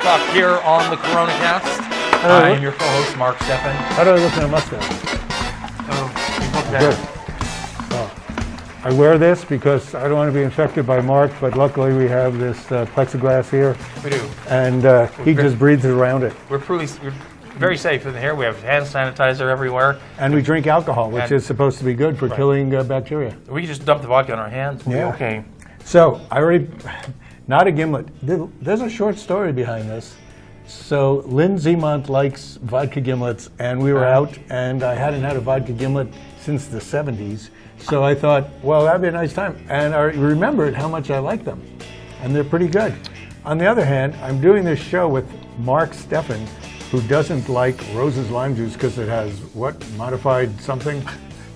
Talk here on the Corona Cast. I am your co-host, Mark Steffen. How do I look in a mustache? Oh, you look better. Good. I wear this because I don't want to be infected by Mark, but luckily we have this plexiglass here. We do. And he just breathes around it. We're very safe in here. We have hand sanitizer everywhere. And we drink alcohol, which is supposed to be good for killing bacteria. We can just dump the vodka on our hands. We'll be okay. So, not a gimlet. There's a short story behind this. So, Lynn Zemont likes vodka gimlets, and we were out, and I hadn't had a vodka gimlet since the 70s. So I thought, well, that'd be a nice time. And I remembered how much I like them. And they're pretty good. On the other hand, I'm doing this show with Mark Steffen, who doesn't like Rose's lime juice because it has, modified something?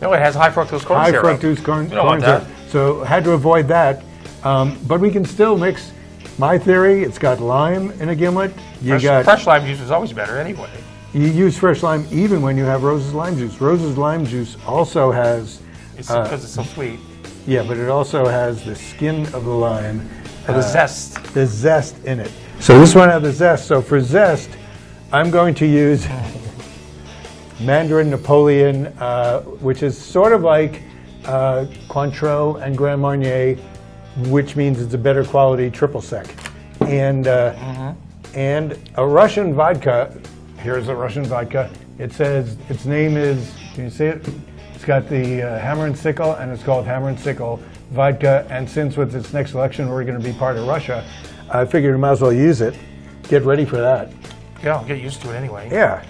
No, it has high fructose corn syrup. High fructose corn syrup. So had to avoid that. But we can still mix. My theory, it's got lime in a gimlet. Fresh lime juice is always better anyway. You use fresh lime even when you have Rose's lime juice. Rose's lime juice also has... It's because it's so sweet. Yeah, but it also has the skin of the lime. The zest. The zest in it. So this one has the zest. So for zest, I'm going to use Mandarin Napoleon, which is sort of like Cointreau and Grand Marnier, which means it's a better quality triple sec. And a Russian vodka. Here's a Russian vodka. It says its name is, can you see it? It's got the Hammer Sickle, and it's called Hammer Sickle vodka. And since with its next election we're going to be part of Russia, I figured we might as well use it. Get ready for that. Yeah, I'll get used to it anyway. Yeah,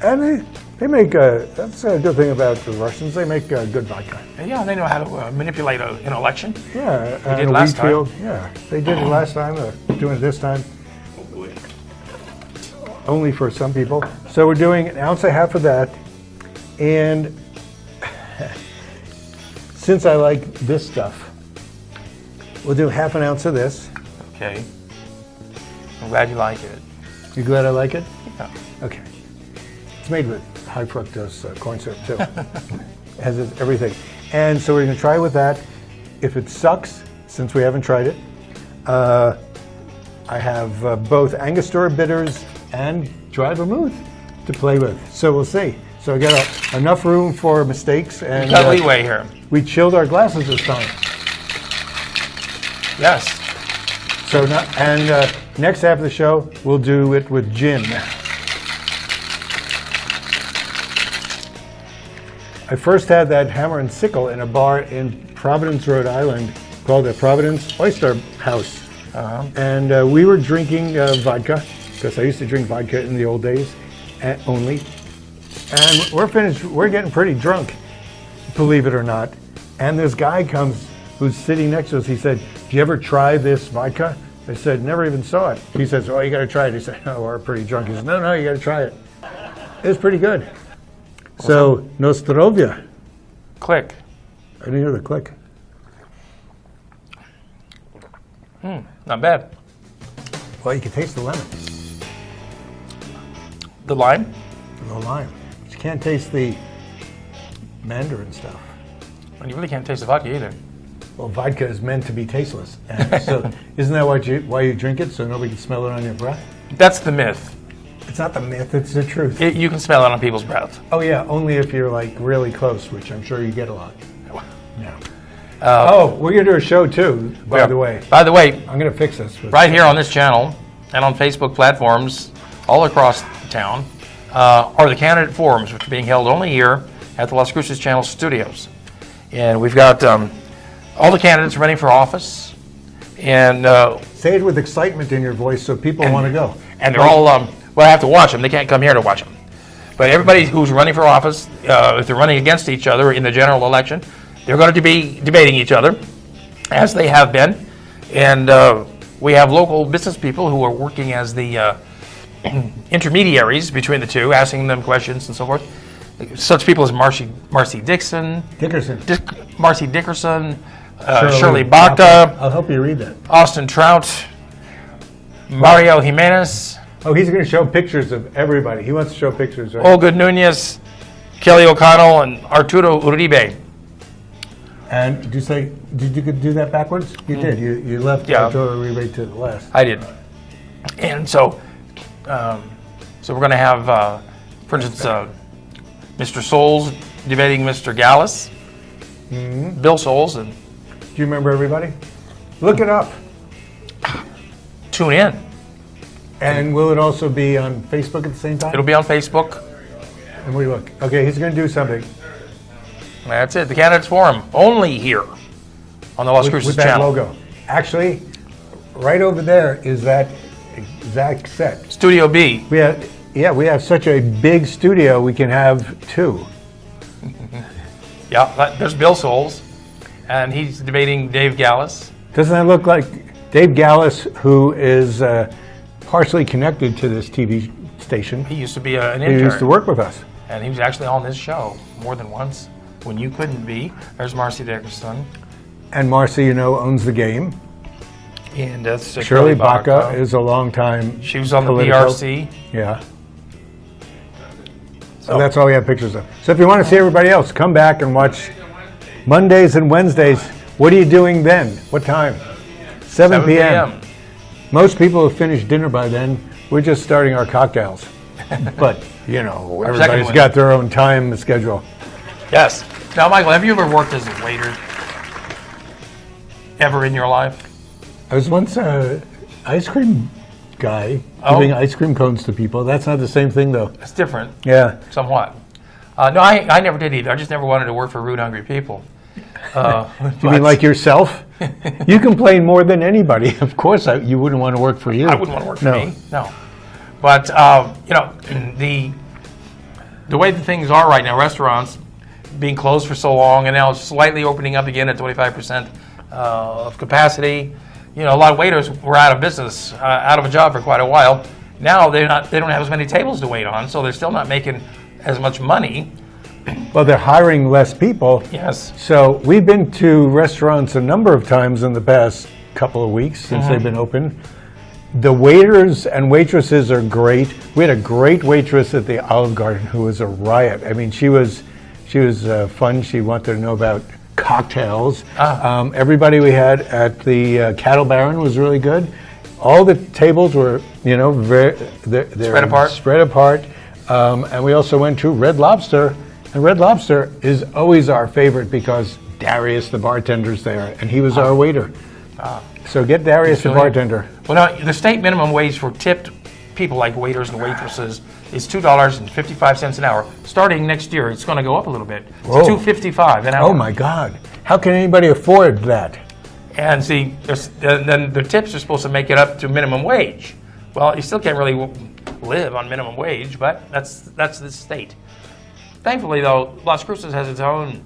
and they make that's a good thing about the Russians. They make good vodka. Yeah, they know how to manipulate an election. Yeah, they did last time. Yeah, they did it last time. They're doing it this time. Only for some people. So we're doing 1.5 ounces of that, and since I like this stuff, we'll do 0.5 ounce of this. Okay. I'm glad you like it. You glad I like it? Yeah. Okay. It's made with high fructose corn syrup too. It has everything. And so we're going to try with that. If it sucks, since we haven't tried it, I have both Angostura bitters and dry vermouth to play with. So we'll see. So I got enough room for mistakes, and you got leeway here. We chilled our glasses this time. Yes. So next half of the show, we'll do it with gin. I first had that Hammer and Sickle in a bar in Providence, Rhode Island, called the Providence Oyster House. And we were drinking vodka, because I used to drink vodka in the old days only. And we're getting pretty drunk, believe it or not. And this guy comes who's sitting next to us. He said, "Do you ever try this vodka?" I said, "Never even saw it." He says, "Oh, you got to try it." He said, "Oh, we're pretty drunk." He said, No, you got to try it. It was pretty good. So, Nostrovia. Click. I didn't hear the click. Not bad. Well, you can taste the lemon. The lime? The lime. But you can't taste the Mandarin stuff. And you really can't taste the vodka either. Well, vodka is meant to be tasteless. And so, isn't that why you drink it, so nobody can smell it on your breath? That's the myth. It's not the myth, it's the truth. You can smell it on people's breath. Oh yeah, only if you're like really close, which I'm sure you get a lot. Yeah. We're gonna do a show too, by the way. By the way, I'm gonna fix this. Right here on this channel and on Facebook platforms all across town are the candidate forums, which are being held only here at the Las Cruces Channel studios. And we've got all the candidates running for office. And say it with excitement in your voice so people want to go. And they're all, well, I have to watch them. They can't come here to watch them. But everybody who's running for office, if they're running against each other in the general election, they're going to be debating each other, as they have been. And we have local business people who are working as the intermediaries between the two, asking them questions and so forth. Such people as Marcy Dickerson, Shirley Bacta. I'll help you read that. Austin Trout, Mario Jimenez. Oh, he's going to show pictures of everybody. He wants to show pictures, right? Olga Nunez, Kelly O'Connell, and Arturo Uribe. And did you do that backwards? You did. You left Arturo Uribe to the left. I did. And so So we're going to have, for instance, Mr. Souls debating Mr. Gallus, Bill Souls, and Do you remember everybody? Look it up. tune in. And will it also be on Facebook at the same time? It'll be on Facebook. And we look. Okay, he's going to do something. That's it. The Candidates Forum, only here on the Las Cruces with that channel. logo. Actually, right over there is that exact set. Studio B. We have such a big studio. We can have two. Yeah, there's Bill Souls, and he's debating Dave Gallus. Doesn't that look like Dave Gallus, who is partially connected to this TV station? He used to be an He intern. used to work with us. And he was actually on this show more than once when you couldn't be. There's Marcy Dickerson. And Marcy, owns the game. And that's Shirley Baca is a long time. She was on the Politico. PRC. Yeah. So that's all we have pictures of. So if you want to see everybody else, come back and watch Mondays and Wednesdays. What are you doing then? What time? 7 p.m. Most people have finished dinner by then. We're just starting our cocktails. But, everybody's got their own time schedule. Yes. Now, Michael, have you ever worked as a waiter? Ever in your life? I was once an ice cream guy Oh. giving ice cream cones to people. That's not the same thing, though. It's different, Yeah. somewhat. No, I never did either. I just never wanted to work for rude, hungry people. You mean like yourself? You complain more than anybody. Of course, you wouldn't want to work for you. I wouldn't want to work for No. me. No. But, the way that things are right now, restaurants being closed for so long and now slightly opening up again at 25% of capacity. A lot of waiters were out of business, out of a job for quite a while. Now they don't have as many tables to wait on, so they're still not making as much money. Well, they're hiring less people. Yes. So we've been to restaurants a number of times in the past couple of weeks since they've been open. The waiters and waitresses are great. We had a great waitress at the Olive Garden who was a riot. I mean, she was fun. She wanted to know about cocktails. Everybody we had at the Cattle Baron was really good. All the tables were, they're spread apart. And we also went to Red Lobster. And Red Lobster is always our favorite because Darius, the bartender's there, and he was our waiter. So get Darius, the bartender. Well, now, the state minimum wage for tipped people like waiters and waitresses is $2.55 an hour. Starting next year, it's going to go up a little bit. It's Whoa. $2.55 an hour. Oh, my God. How can anybody afford that? And see, then the tips are supposed to make it up to minimum wage. Well, you still can't really live on minimum wage, but that's the state. Thankfully, though, Las Cruces has its own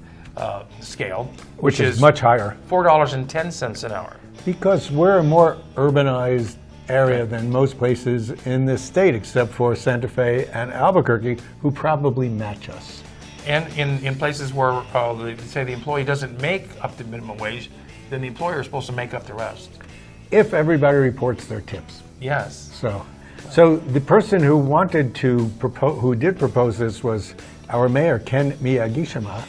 scale, Which is much higher. $4.10 an hour. Because we're a more urbanized area than most places in this state, except for Santa Fe and Albuquerque, who probably match us. And in places where they say the employee doesn't make up to minimum wage, then the employer is supposed to make up the rest. If everybody reports their tips. Yes. So the person who wanted to propose, who did propose this, was our mayor, Ken Miyagishima,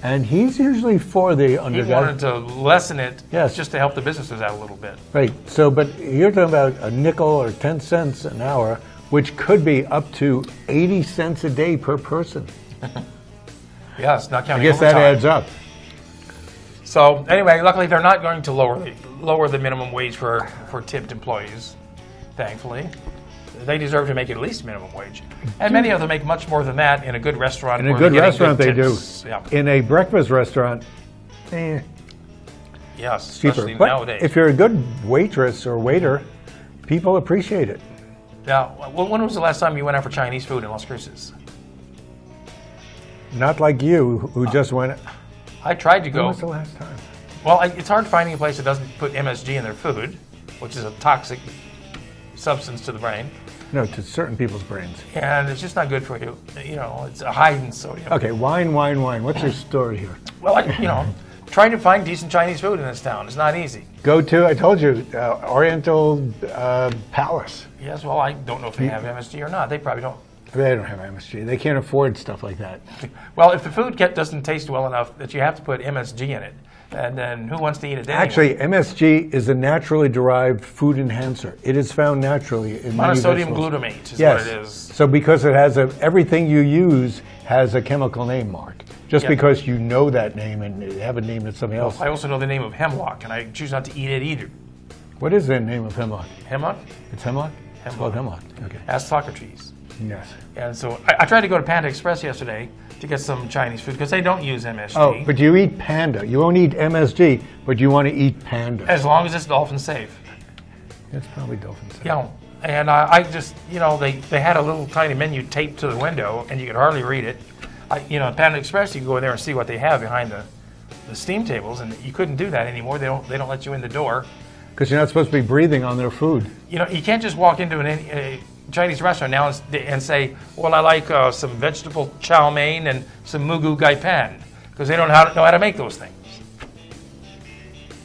and he's usually for the He underdog. wanted to lessen it Yes. just to help the businesses out a little bit. Right. So, but you're talking about a nickel or 10 cents an hour, which could be up to 80 cents a day per person. Yes, not I counting guess that overtime. adds up. So anyway, luckily they're not going to lower the minimum wage for tipped employees, thankfully. They deserve to make at least minimum wage. And many of them make much more than that in a good restaurant. In a where good they're getting restaurant, they do. tips. Yeah. In a breakfast restaurant, Yes, cheaper. especially But nowadays. if you're a good waitress or waiter, people appreciate it. Now, when was the last time you went out for Chinese food in Las Cruces? Not like you, who just went. I tried to When go. was the last time? Well, it's hard finding a place that doesn't put MSG in their food, which is a toxic substance to the brain. No, to certain people's brains. And it's just not good for you. It's a high in sodium. Okay, wine. What's your story here? Well, trying to find decent Chinese food in this town is not easy. Go to, I told you, Oriental Palace. Yes, well, I don't know if they have MSG or not. They probably don't. They don't have MSG. They can't afford stuff like that. Well, if the food doesn't taste well enough that you have to put MSG in it, And then who wants to eat it anyway? Actually, MSG is a naturally derived food enhancer. It is found naturally in many monosodium vegetables. glutamate is Yes. what it is. So because it has everything you use has a chemical name mark. Just Yeah. because you know that name and you haven't named it something else. I also know the name of hemlock, and I choose not to eat it either. What is the name of hemlock? Hemlock? It's hemlock? It's called hemlock. Okay. Ask Socrates. Yes. And so I tried to go to Panda Express yesterday to get some Chinese food because they don't use MSG. Oh, but you eat Panda. You won't eat MSG, but you want to eat Panda. As long as it's dolphin safe. It's probably dolphins. You know, and I just, you know, they had a little tiny menu taped to the window and you could hardly read it. You know, at Panda Express, you can go in there and see what they have behind the steam tables, and you couldn't do that anymore. They don't let you in the door. Because you're not supposed to be breathing on their food. You know, you can't just walk into a Chinese restaurant now and say, well, I like some vegetable chow mein and some mugu gai pan, because they don't know how to make those things.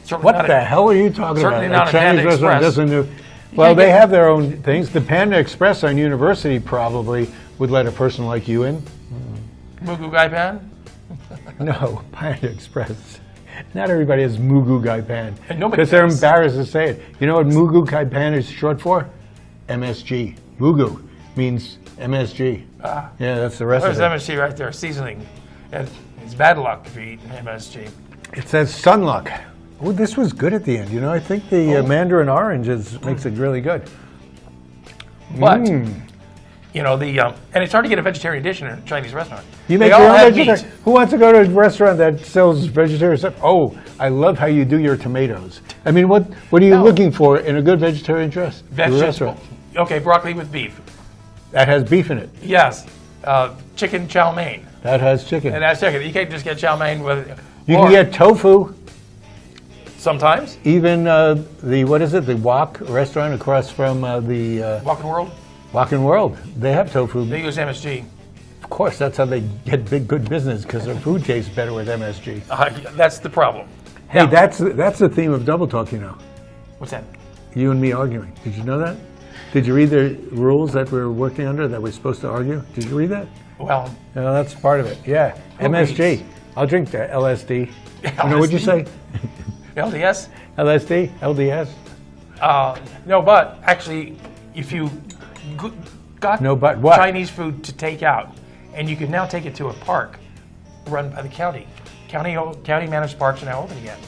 Certainly What not the at- hell are you talking about? Certainly not A at Panda Chinese restaurant Express. doesn't do. Well, can't they get- have their own things. The Panda Express on University probably would let a person like you in. Mugu gai pan? No, Panda Express. Not everybody has Mugu Gai Pan. And nobody Because they're does. embarrassed to say it. You know what Mugu Gai Pan is short for? MSG. Mugu means MSG. Yeah, that's the rest There's of it. MSG right there, seasoning. And it's bad luck if you eat MSG. It says Sunluck. Oh, this was good at the end. You know, I think the Mandarin orange makes it really good. But, you know, and it's hard to get a vegetarian dish in a Chinese restaurant. You make They your all own have vegetarian. meat. Who wants to go to a restaurant that sells vegetarian stuff? Oh, I love how you do your tomatoes. I mean, what are you No. looking for in a good vegetarian Vegetable. restaurant? Okay, broccoli with beef. That has beef in it. Yes. Chicken chow mein. That has chicken. And that's chicken. You can't just get chow mein with. You or can get tofu. sometimes Even the Wok restaurant across from the Walking World. Wok World. They have tofu. They use MSG. Of course, that's how they get good business because their food tastes better with MSG. That's the problem. Hey, Now- that's the theme of Double Talk, you know. What's that? You and me arguing. Did you know that? Did you read the rules that we're working under that we're supposed to argue? Did you read that? Well, No, that's part of it. Yeah, Who MSG. reads? I'll drink the LSD. You know, what'd you say? LDS. LSD? LDS? No, but actually, if you got No, but what? Chinese food to take out, and you can now take it to a park run by the county. County managed parks are now open again.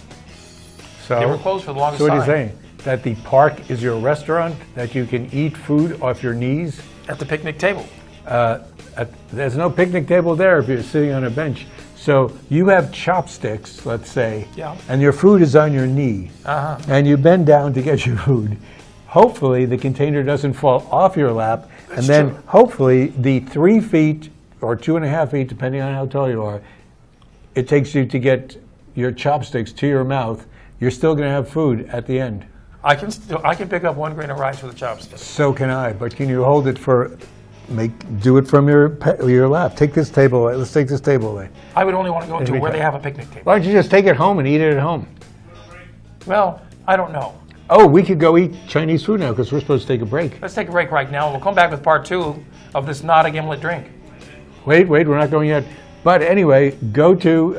So, They were closed for the longest so what are you time. saying? That the park is your restaurant? That you can eat food off your knees? At the picnic table. There's no picnic table there if you're sitting on a bench. So you have chopsticks, let's say, Yeah. and your food is on your knee, and you bend down to get your food. Hopefully the container doesn't fall off your lap, and then true. hopefully the 3 feet or 2.5 feet, depending on how tall you are, it takes you to get your chopsticks to your mouth. You're still going to have food at the end. I can pick up 1 grain of rice with a chopstick. So can I, but can you hold it do it from your lap. Take this table away. Let's take this table away. I would only want to go to Every where time. they have a picnic table. Why don't you just take it home and eat it at home? Well, I don't know. Oh, we could go eat Chinese food now because we're supposed to take a break. Let's take a break right now. We'll come back with part 2 of this not a gimlet drink. Wait, we're not going yet. But anyway, go to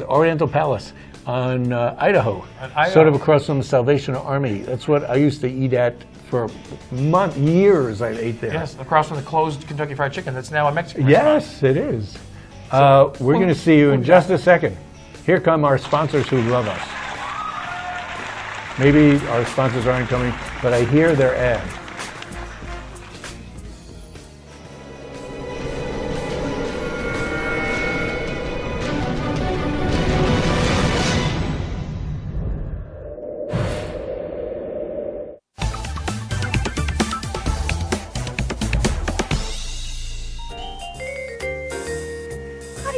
Oriental Palace on Idaho, Idaho. sort of across from the Salvation Army. That's what I used to eat at for years. I ate there. Yes, across from the closed Kentucky Fried Chicken that's now a Mexican restaurant. Yes, it is. We're going to see you in just a second. Here come our sponsors who love us. Maybe our sponsors aren't coming, but I hear their ad.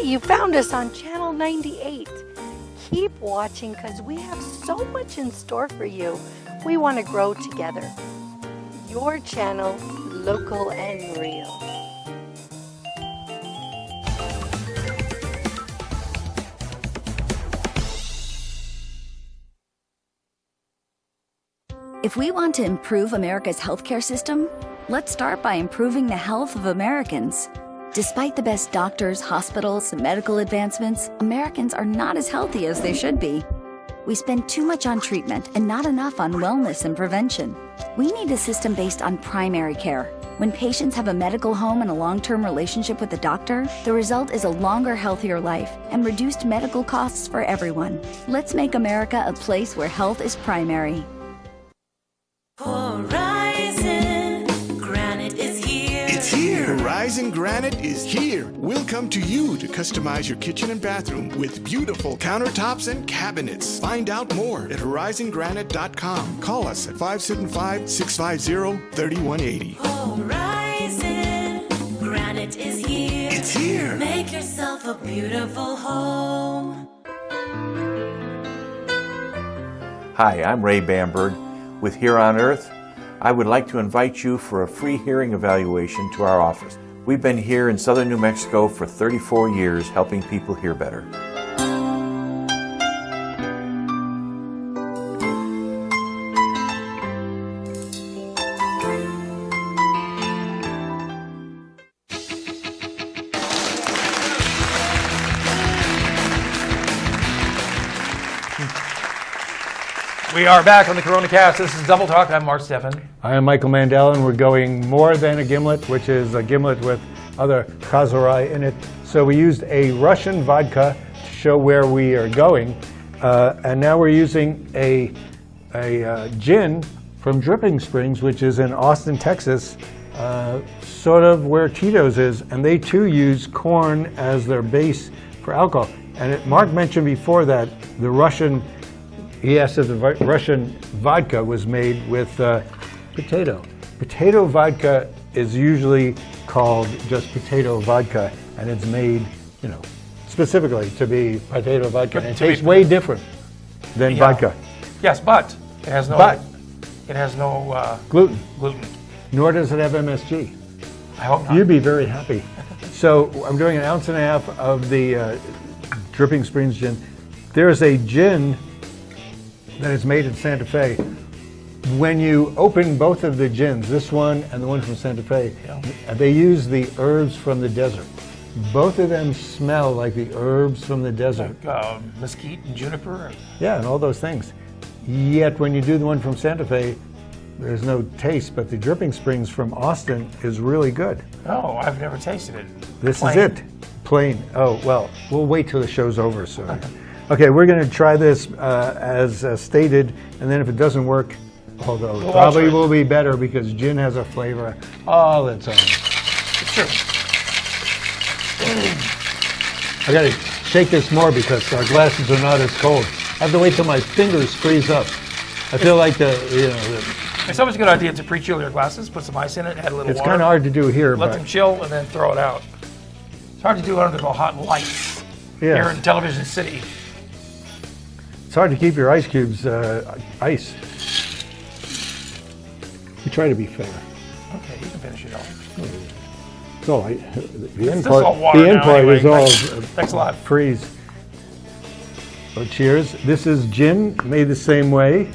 You found us on Channel 98. Keep watching because we have so much in store for you. We want to grow together. Your channel, local and real. If we want to improve America's healthcare system, let's start by improving the health of Americans. Despite the best doctors, hospitals, and medical advancements, Americans are not as healthy as they should be. We spend too much on treatment and not enough on wellness and prevention. We need a system based on primary care. When patients have a medical home and a long-term relationship with a doctor, the result is a longer, healthier life and reduced medical costs for everyone. Let's make America a place where health is primary. Horizon Granite is here. It's here. Horizon Granite is here. We'll come to you to customize your kitchen and bathroom with beautiful countertops and cabinets. Find out more at horizongranite.com. Call us at 575-650-3180. Horizon Granite is here. It's here. Make yourself a beautiful home. Hi, I'm Ray Bamberg with Here on Earth. I would like to invite you for a free hearing evaluation to our office. We've been here in southern New Mexico for 34 years helping people hear better. We are back on the Corona Cast. This is Double Talk. I'm Mark Steffen. I am Michael Mandel, and we're going more than a gimlet, which is a gimlet with other kazurai in it. So we used a Russian vodka to show where we are going, and now we're using a gin from Dripping Springs, which is in Austin, Texas, sort of where Tito's is, and they too use corn as their base for alcohol. And Mark mentioned before that the Russian. He asked if the Russian vodka was made with potato. Potato vodka is usually called just potato vodka, and it's made, specifically to be potato vodka. And it tastes way different than vodka. Yes, but it has no. It has no Gluten. gluten. Nor does it have MSG. I hope not. You'd be very happy. So I'm doing 1.5 ounces of the Dripping Springs gin. There's a gin that is made in Santa Fe. When you open both of the gins, this one and the one from Santa Fe, they use the herbs from the desert. Both of them smell like the herbs from the desert. Like mesquite and juniper. Yeah, and all those things. Yet when you do the one from Santa Fe, there's no taste, but the Dripping Springs from Austin is really good. Oh, I've never tasted it. This Plain. is it. Plain. Oh, well, we'll wait till the show's over. So. Okay, we're going to try this as stated, and then if it doesn't work, although it probably will be better because gin has a flavor all its own. It's true. I got to shake this more because our glasses are not as cold. I have to wait till my fingers freeze up. I feel like It's always a good idea to pre-chill your glasses, put some ice in it, add a little it's water. kind of hard to do here, Let but them chill and then throw it out. It's hard to do under the hot lights yeah, here in Television City. it's hard to keep your ice cubes ice. We try to be fair. Okay, you can finish it all. It's all right. The end This is all part, water the end now part anyway. is all Thanks a lot. freeze. So cheers. This is gin made the same way.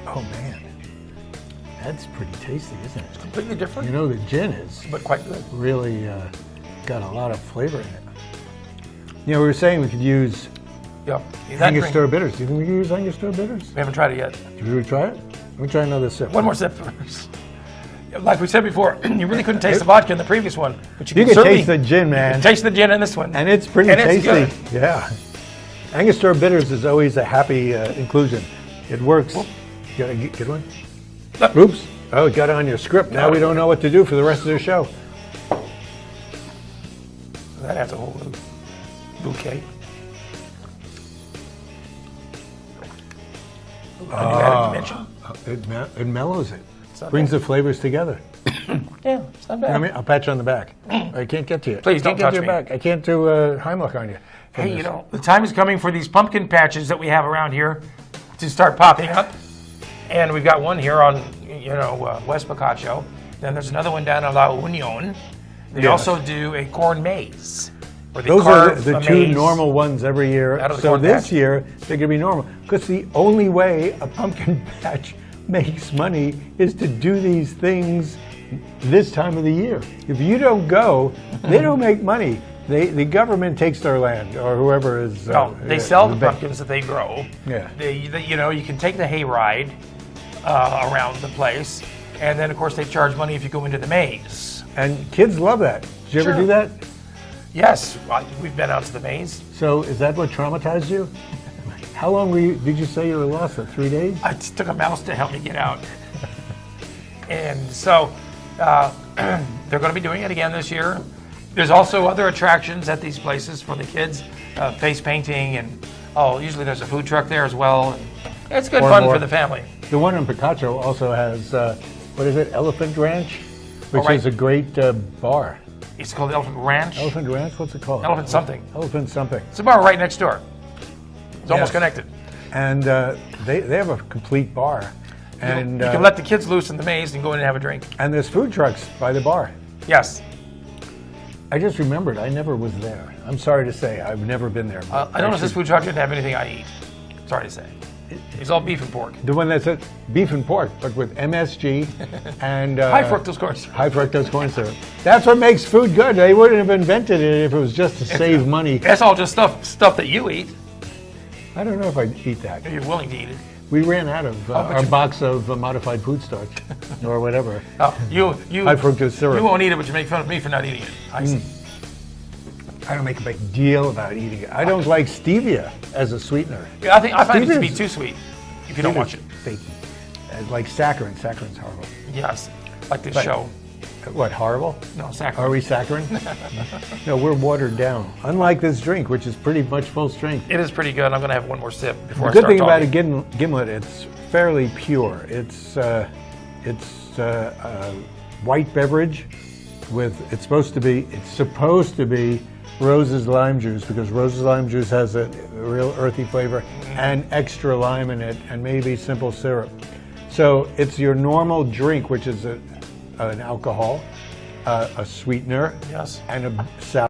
Oh man, that's pretty tasty, isn't it? Completely different, You know, the gin is but quite good. really got a lot of flavor in it. We were saying we could use Yeah. Angostura bitters. Do you think we could use Angostura bitters? We haven't tried it yet. Should we try it? Let me try another sip. One more sip first. Like we said before, you really couldn't taste the vodka in the previous one, but You can certainly taste the gin, man. taste the gin in this one. And it's pretty And it's tasty. good. Yeah. Angostura bitters is always a happy inclusion. It works. You got a good one? Oops. Oh, it got on your script. Now we don't know what to do for the rest of the show. That has a whole bouquet. A new added dimension. It mellows it. not Brings bad. the flavors together. Yeah, it's not bad. I mean, I'll pat you on the back. I can't get to you. Please don't I can't touch get to your me. back. I can't do Heimlich on you. Hey, the time is coming for these pumpkin patches that we have around here to start popping up. And we've got one here on, West Picacho. Then there's another one down in La Union. They Yes. also do a corn maze. Where they Those are carve the a two maze normal ones every year. out of the So corn this patch. year, they're going to be normal. Because the only way a pumpkin patch makes money is to do these things this time of the year. If you don't go, they don't make money. The government takes their land, or whoever is. No, they sell the pumpkins that they grow. Yeah. You can take the hayride around the place, and then of course they charge money if you go into the maze. And kids love that. Did you ever Sure. do that? Yes, we've been out to the maze. So is that what traumatized you? How long did you say you were lost? 3 days? I just took a mouse to help me get out. And so they're going to be doing it again this year. There's also other attractions at these places for the kids, face painting, and usually there's a food truck there as well. And it's good fun for the family. The one in Picacho also has, what is it, Elephant Ranch? Which right. is a great bar. It's called Elephant Ranch. Elephant Ranch? What's it called? Elephant something. Elephant something. It's a bar right next door. It's almost Yes. connected. And they have a complete bar. And you can let the kids loose in the maze and go in and have a drink. and there's food trucks by the bar. Yes. I just remembered, I never was there. I'm sorry to say, I've never been there. but I noticed should- this food truck didn't have anything I eat. Sorry to say. It's all beef and pork. The one that said beef and pork, but with MSG and High fructose corn syrup. high fructose corn syrup. That's what makes food good. They wouldn't have invented it if it was just to save money. That's all just stuff that you eat. I don't know if I'd eat that. If you're willing to eat it. We ran out of but our you- box of modified food starch or whatever. You High fructose syrup. You won't eat it, but you make fun of me for not eating it. I see. I don't make a big deal about eating it. I don't like stevia as a sweetener. Yeah, I find it to be Steven's- too sweet if you don't watch it. Fake. Like saccharin. Saccharin's horrible. Yes, like this But- show. What, horrible? No, saccharin. Are we saccharin? No, we're watered down. Unlike this drink, which is pretty much full strength. It is pretty good. I'm going to have one more sip before The I good start thing about a talking. gimlet, it's fairly pure. It's a white beverage with it's supposed to be Rose's lime juice, because Rose's lime juice has a real earthy flavor and extra lime in it, and maybe simple syrup. So it's your normal drink, which is an alcohol, a sweetener, Yes. and a sour.